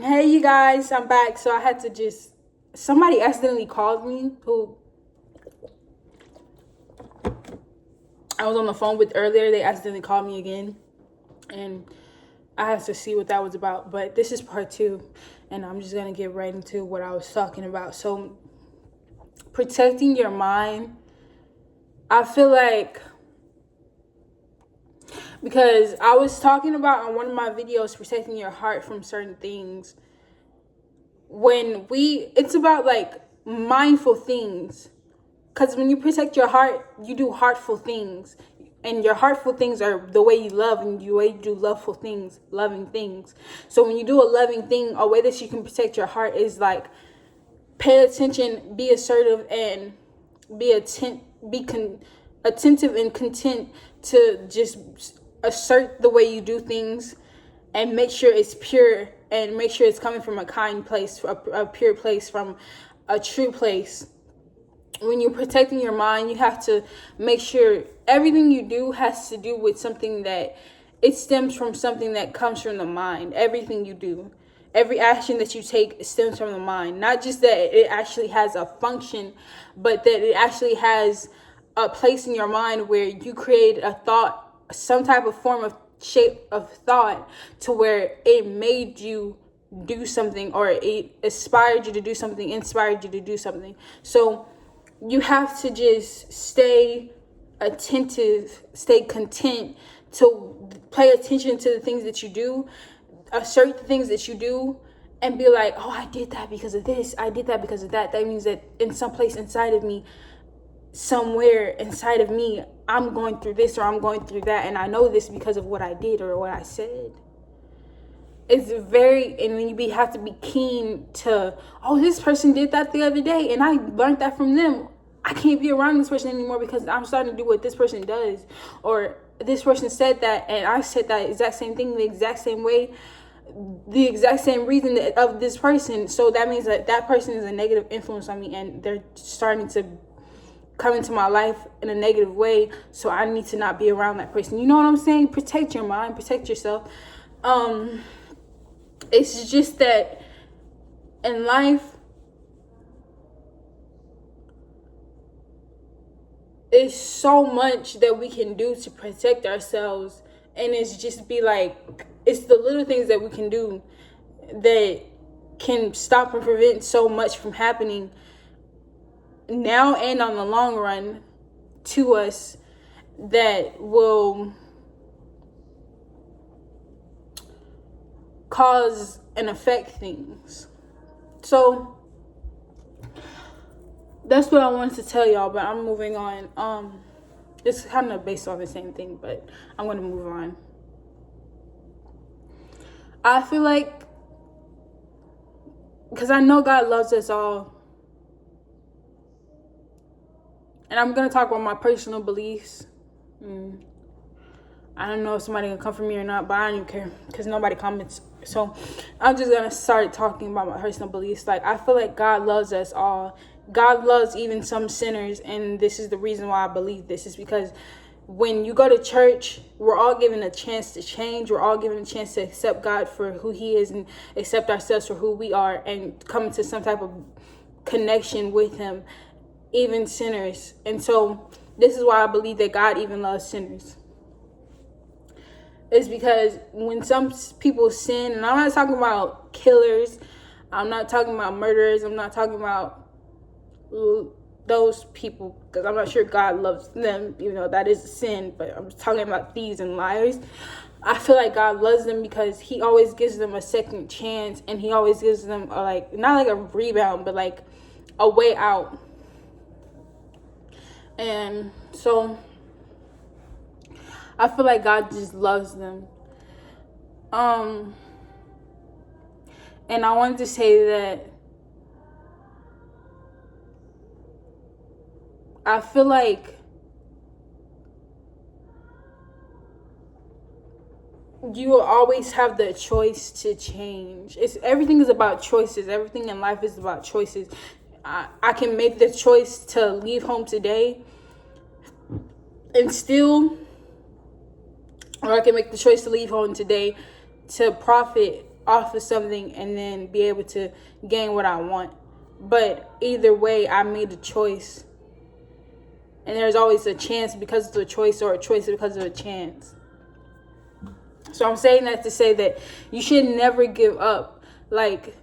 Hey, you guys, I'm back. So I had to somebody accidentally called me who I was on the phone with earlier. They accidentally called me again, and I had to see what that was about. But this is part two, and I'm just going to get right into what I was talking about. So, protecting your mind, I feel like, because I was talking about on one of my videos, protecting your heart from certain things. It's about like mindful things. Because when you protect your heart, you do heartful things. And your heartful things are the way you love and the way you do loveful things, loving things. So when you do a loving thing, a way that you can protect your heart is like pay attention, be assertive, and attentive and content to just assert the way you do things, and make sure it's pure, and make sure it's coming from a kind place, a pure place, from a true place. When you're protecting your mind, you have to make sure everything you do has to do with something that it stems from, something that comes from the mind. Everything you do, every action that you take stems from the mind. Not just that it actually has a function, but that it actually has a place in your mind where you create a thought, some type of form of shape of thought, to where it made you do something, or it inspired you to do something. So you have to just stay attentive, stay content, to pay attention to the things that you do, assert the things that you do, and be like, oh, I did that because of this, I did that because of that. That means that in some place inside of me, somewhere inside of me, I'm going through this or I'm going through that, and I know this because of what I did or what I said. It's and then you have to be keen to, oh, this person did that the other day and I learned that from them. I can't be around this person anymore because I'm starting to do what this person does. Or this person said that and I said that exact same thing the exact same way, the exact same reason of this person. So that means that person is a negative influence on me, and they're starting to come into my life in a negative way. So I need to not be around that person. You know what I'm saying? Protect your mind, protect yourself. It's just that in life, it's so much that we can do to protect ourselves. And it's just be like, it's the little things that we can do that can stop and prevent so much from happening now and on the long run to us, that will cause and affect things. So that's what I wanted to tell y'all, but I'm moving on. It's kind of based on the same thing, but I'm going to move on. I feel like, because I know God loves us all, and I'm going to talk about my personal beliefs. I don't know if somebody can come for me or not, but I don't even care because nobody comments. So I'm just going to start talking about my personal beliefs. Like, I feel like God loves us all. God loves even some sinners, and this is the reason why I believe this, is because when you go to church, we're all given a chance to change. We're all given a chance to accept God for who he is and accept ourselves for who we are, and come into some type of connection with him, even sinners. And so this is why I believe that God even loves sinners. Is because when some people sin, and I'm not talking about killers, I'm not talking about murderers, I'm not talking about those people, because I'm not sure God loves them, even though that is a sin, but I'm talking about thieves and liars. I feel like God loves them because he always gives them a second chance, and he always gives them not like a rebound, but like a way out. And so I feel like God just loves them. And I wanted to say that I feel like you will always have the choice to change. Everything is about choices. Everything in life is about choices. I can make the choice to leave home today and still, or I can make the choice to leave home today to profit off of something and then be able to gain what I want. But either way, I made a choice. And there's always a chance because of a choice, or a choice because of a chance. So I'm saying that to say that you should never give up. Like,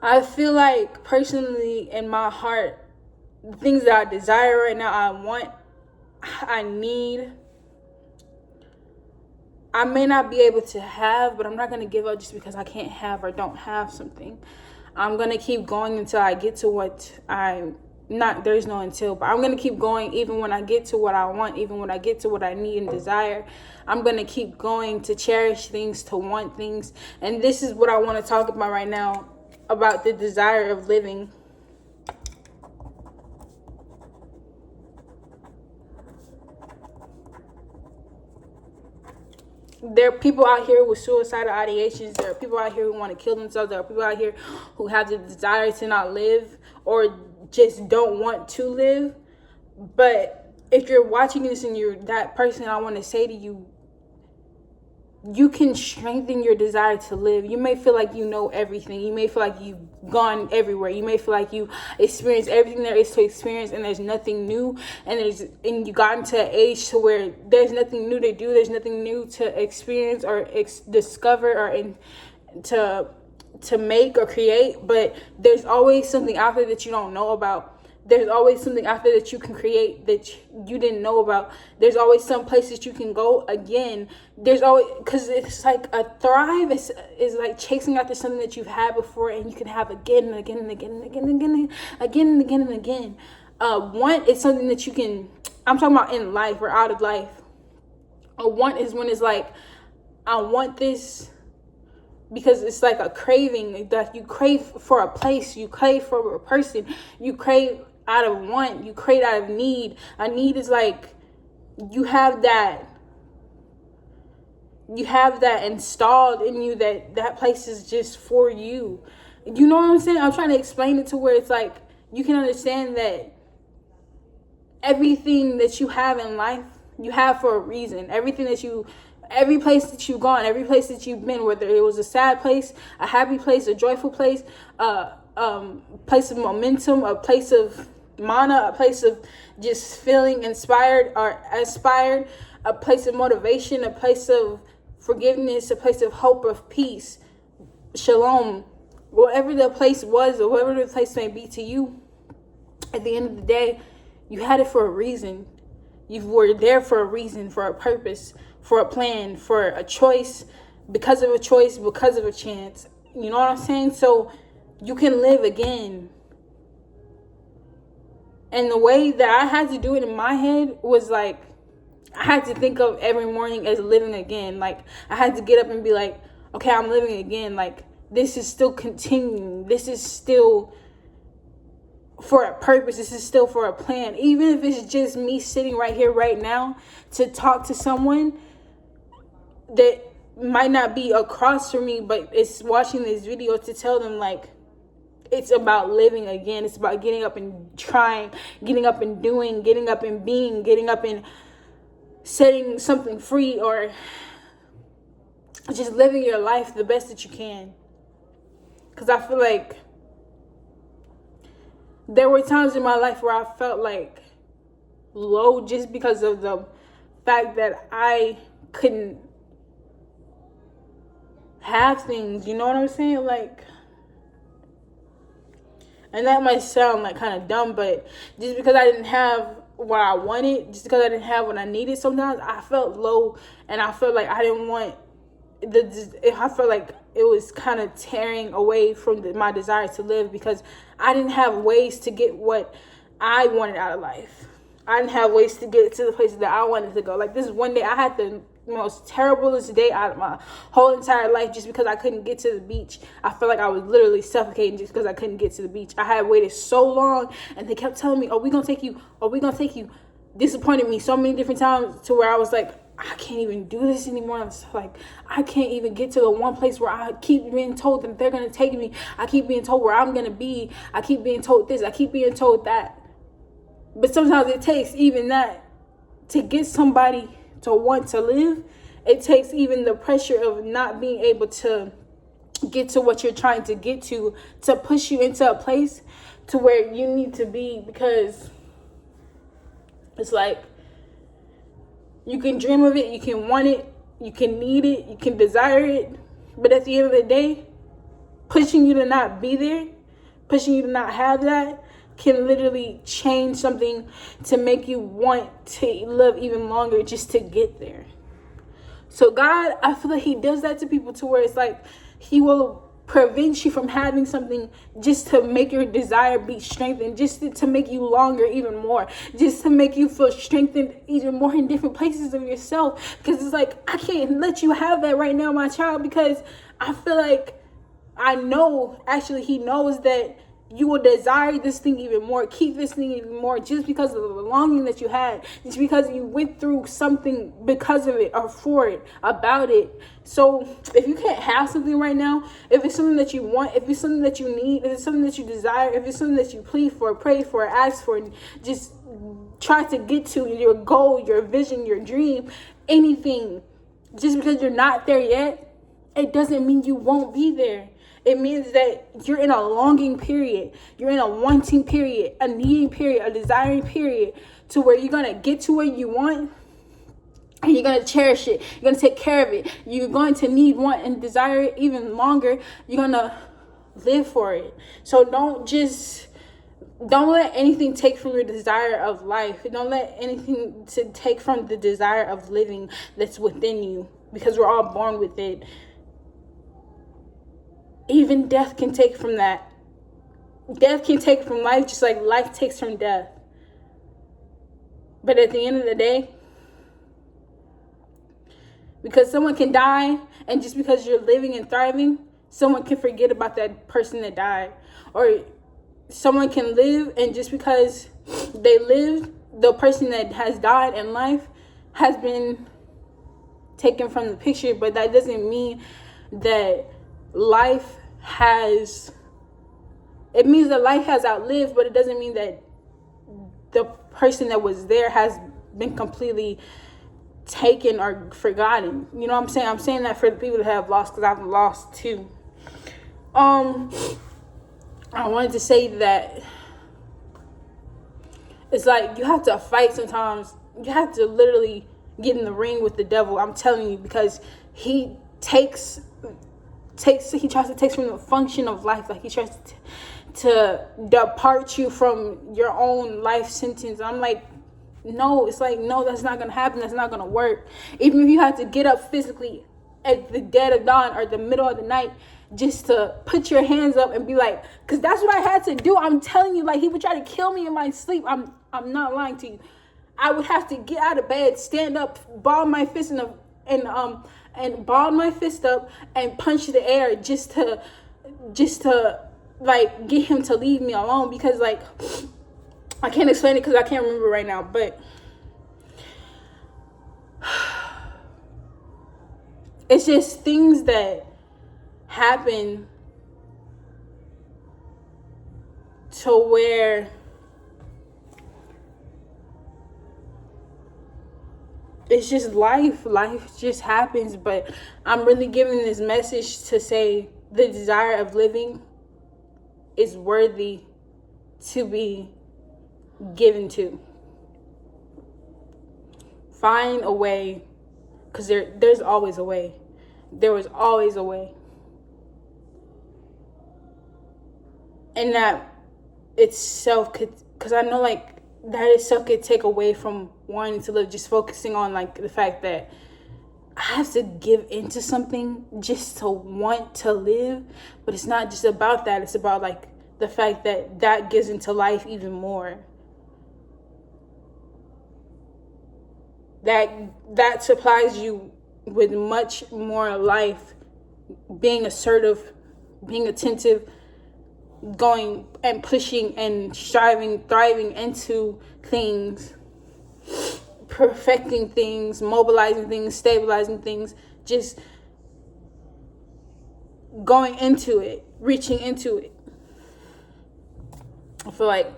I feel like personally in my heart, the things that I desire right now, I want, I need, I may not be able to have, but I'm not going to give up just because I can't have or don't have something. I'm going to keep going until I get to what there's no until, but I'm going to keep going even when I get to what I want, even when I get to what I need and desire. I'm going to keep going to cherish things, to want things. And this is what I want to talk about right now, about the desire of living. There are people out here with suicidal ideations. There are people out here who want to kill themselves. There are people out here who have the desire to not live, or just don't want to live. But if you're watching this and you're that person, I want to say to you, you can strengthen your desire to live. You may feel like you know everything. You may feel like you've gone everywhere. You may feel like you experienced everything there is to experience, and there's nothing new. And you gotten to an age to where there's nothing new to do. There's nothing new to experience or discover or to make or create. But there's always something out there that you don't know about. There's always something out there that you can create that you didn't know about. There's always some place that you can go again. There's always, because it's like a thrive is like chasing after something that you've had before, and you can have again and again and again and again and again and again and again and again. Want is something that you can, I'm talking about in life or out of life. A want is when it's like, I want this, because it's like a craving, that you crave for a place, you crave for a person, you crave out of want, you crave out of need. A need is like you have that installed in you, that place is just for you. You know what I'm saying? I'm trying to explain it to where it's like you can understand that everything that you have in life, you have for a reason. Every place that you've gone, every place that you've been, whether it was a sad place, a happy place, a joyful place, place of momentum, a place of mana, a place of just feeling inspired or aspired, a place of motivation, a place of forgiveness, a place of hope, of peace, shalom, whatever the place was or whatever the place may be to you, at the end of the day, you had it for a reason. You were there for a reason, for a purpose, for a plan, for a choice, because of a choice, because of a chance. You know what I'm saying? So you can live again. And the way that I had to do it in my head was like, I had to think of every morning as living again. Like, I had to get up and be like, okay, I'm living again. Like, this is still continuing. This is still for a purpose. This is still for a plan. Even if it's just me sitting right here right now to talk to someone that might not be across from me, but it's watching this video, to tell them like, it's about living again. It's about getting up and trying, getting up and doing, getting up and being, getting up and setting something free, or just living your life the best that you can. Because I feel like there were times in my life where I felt like low, just because of the fact that I couldn't have things. You know what I'm saying? Like, and that might sound like kind of dumb, but just because I didn't have what I wanted, just because I didn't have what I needed, sometimes I felt low, and I felt like I didn't want I felt like it was kind of tearing away from my desire to live, because I didn't have ways to get what I wanted out of life. I didn't have ways to get to the places that I wanted to go. Like, this one day I had the most terriblest day out of my whole entire life, just because I couldn't get to the beach. I felt like I was literally suffocating just because I couldn't get to the beach. I had waited so long, and they kept telling me, oh, we're gonna take you, oh, we're gonna take you. Disappointed me so many different times, to where I was like, I can't even do this anymore. I'm just like, I can't even get to the one place where I keep being told that they're gonna take me. I keep being told where I'm gonna be. I keep being told this. I keep being told that. But sometimes it takes even that to get somebody to want to live. it takes even the pressure of not being able to get to what you're trying to get to push you into a place to where you need to be. Because it's like, you can dream of it, you can want it, you can need it, you can desire it, but at the end of the day, pushing you to not be there, pushing you to not have that, can literally change something to make you want to live even longer just to get there. So God, I feel like he does that to people, to where it's like he will prevent you from having something just to make your desire be strengthened, just to make you longer even more, just to make you feel strengthened even more in different places of yourself. Because it's like, I can't let you have that right now, my child, because I feel like, I know, actually he knows that you will desire this thing even more, keep this thing even more, just because of the longing that you had, just because you went through something because of it, or for it, about it. So if you can't have something right now, if it's something that you want, if it's something that you need, if it's something that you desire, if it's something that you plead for, pray for, ask for, just try to get to your goal, your vision, your dream, anything, just because you're not there yet, it doesn't mean you won't be there. It means that you're in a longing period. You're in a wanting period, a needing period, a desiring period, to where you're going to get to what you want, and you're going to cherish it. You're going to take care of it. You're going to need, want, and desire it even longer. You're going to live for it. So don't let anything take from your desire of life. Don't let anything to take from the desire of living that's within you, because we're all born with it. Even death can take from that. Death can take from life, just like life takes from death. But at the end of the day, because someone can die, and just because you're living and thriving, someone can forget about that person that died. Or someone can live, and just because they lived, the person that has died in life has been taken from the picture. But that doesn't mean that life has, it means that life has outlived, but it doesn't mean that the person that was there has been completely taken or forgotten. You know what I'm saying? I'm saying that for the people that have lost, because I've lost too. I wanted to say that it's like, you have to fight sometimes. You have to literally get in the ring with the devil. I'm telling you, because he tries to take from the function of life. Like, he tries to depart you from your own life sentence. I'm like, no. It's like, no, that's not gonna happen. That's not gonna work. Even if you have to get up physically at the dead of dawn or the middle of the night just to put your hands up and be like, because that's what I had to do. I'm telling you, like, he would try to kill me in my sleep. I'm not lying to you. I would have to get out of bed, stand up, ball my fist and ball my fist up and punch the air just to like get him to leave me alone. Because, like, I can't explain it because I can't remember right now, but it's just things that happen to where it's just life just happens. But I'm really giving this message to say the desire of living is worthy to be given to. Find a way, because there's always a way. There was always a way. And that itself could, because I know, like, that itself could take away from wanting to live, just focusing on, like, the fact that I have to give into something just to want to live. But it's not just about that. It's about, like, the fact that gives into life even more. That supplies you with much more life. Being assertive, being attentive, going and pushing and striving, thriving into things, perfecting things, mobilizing things, stabilizing things, just going into it, reaching into it. I feel like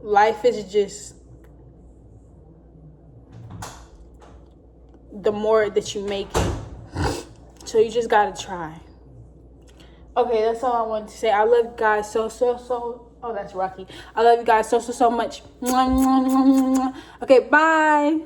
life is just the more that you make it. So you just gotta try. Okay, that's all I wanted to say. I love you guys so. Oh, that's Rocky. I love you guys so much. Okay, bye.